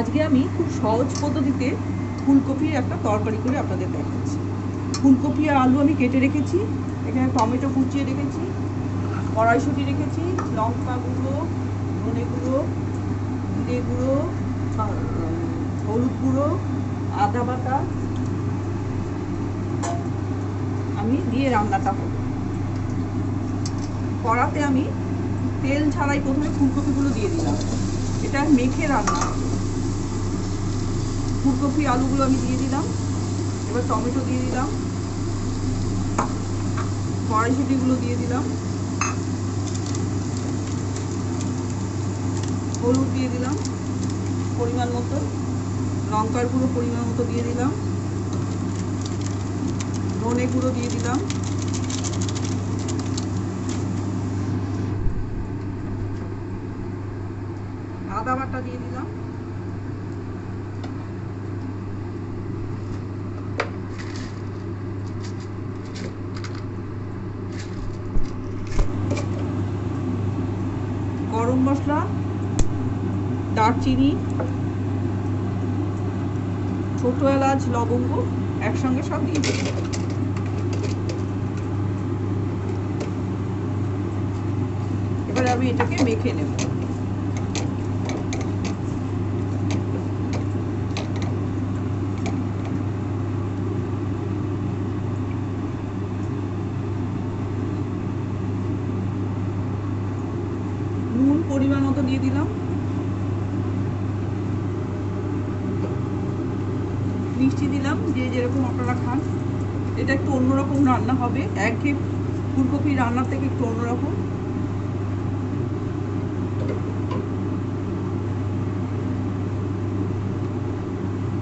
আজকে আমি খুব সহজ পদ্ধতিতে ফুলকপির একটা তরকারি করে আপনাদের দেখাচ্ছি। ফুলকপি আর আলু আমি কেটে রেখেছি, এখানে টমেটো কুচিয়ে রেখেছি, কড়াইশুঁটি রেখেছি, লঙ্কা গুঁড়ো, ধনে গুঁড়ো, জিরে গুঁড়ো, হলুদ গুঁড়ো, আদা বাটা আমি দিয়ে রান্নাটা করব। কড়াতে আমি তেল ছাড়াই প্রথমে ফুলকপিগুলো দিয়ে দিলাম, এটা মেখে রান্না হবে। ফুলকপি আলুগুলো আমি দিয়ে দিলাম, এবার টমেটো দিয়ে দিলাম, কড়াইশুঁটিগুলো দিয়ে দিলাম, হলুদ দিয়ে দিলাম পরিমাণ মতো, লঙ্কার গুঁড়ো পরিমাণ মতো দিয়ে দিলাম, ধনে গুঁড়ো দিয়ে দিলাম, আদা বাটা দিয়ে দিলাম, গরম মশলা, দারচিনি, ছোট এলাচ, লবঙ্গ একসঙ্গে সব দিয়ে দিলাম। এবার আমি এটাকে মেখে নেব। নুন পরিমাণ মতো দিয়ে দিলাম, মিষ্টি দিলাম, যে যেরকম আপনারা খান। এটা একটু অন্যরকম রান্না হবে, একঘেয়ে ফুলকপি রান্নার থেকে একটু অন্যরকম।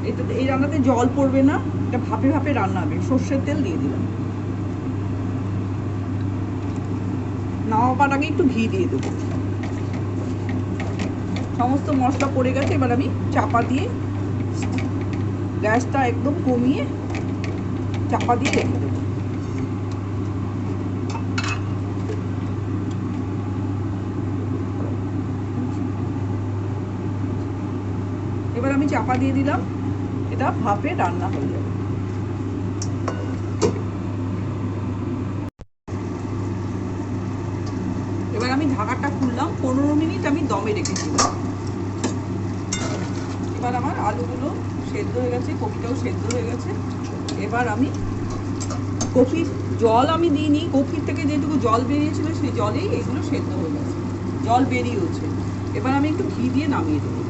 এটাতে এই রান্নাতে জল পড়বে না, এটা ভাপে ভাপে রান্না হবে। সর্ষের তেল দিয়ে দিলাম, নামাবার আগে একটু ঘি দিয়ে দেবো। সমস্ত মশলা পড়ে গেছে, এবার আমি চাপা দিয়ে গ্যাসটা একদম কমিয়ে চাপা দিয়ে রেখে দেবো। এবার আমি চাপা দিয়ে দিলাম, এটা ভাপে রান্না হয়ে যাবে। এবার আমি ঢাকাটা খুললাম, 15 মিনিট আমি দমে রেখেছিলাম। এবার আমার আলুগুলো সেদ্ধ হয়ে গেছে, কপিটাও সেদ্ধ হয়ে গেছে। এবার আমি কপির জল আমি দিইনি, কপির থেকে যেটুকু জল বেরিয়েছিল সেই জলেই এগুলো সেদ্ধ হয়ে গেছে, জল বেরিয়েছে। এবার আমি একটু ঘি দিয়ে নামিয়ে দেবো।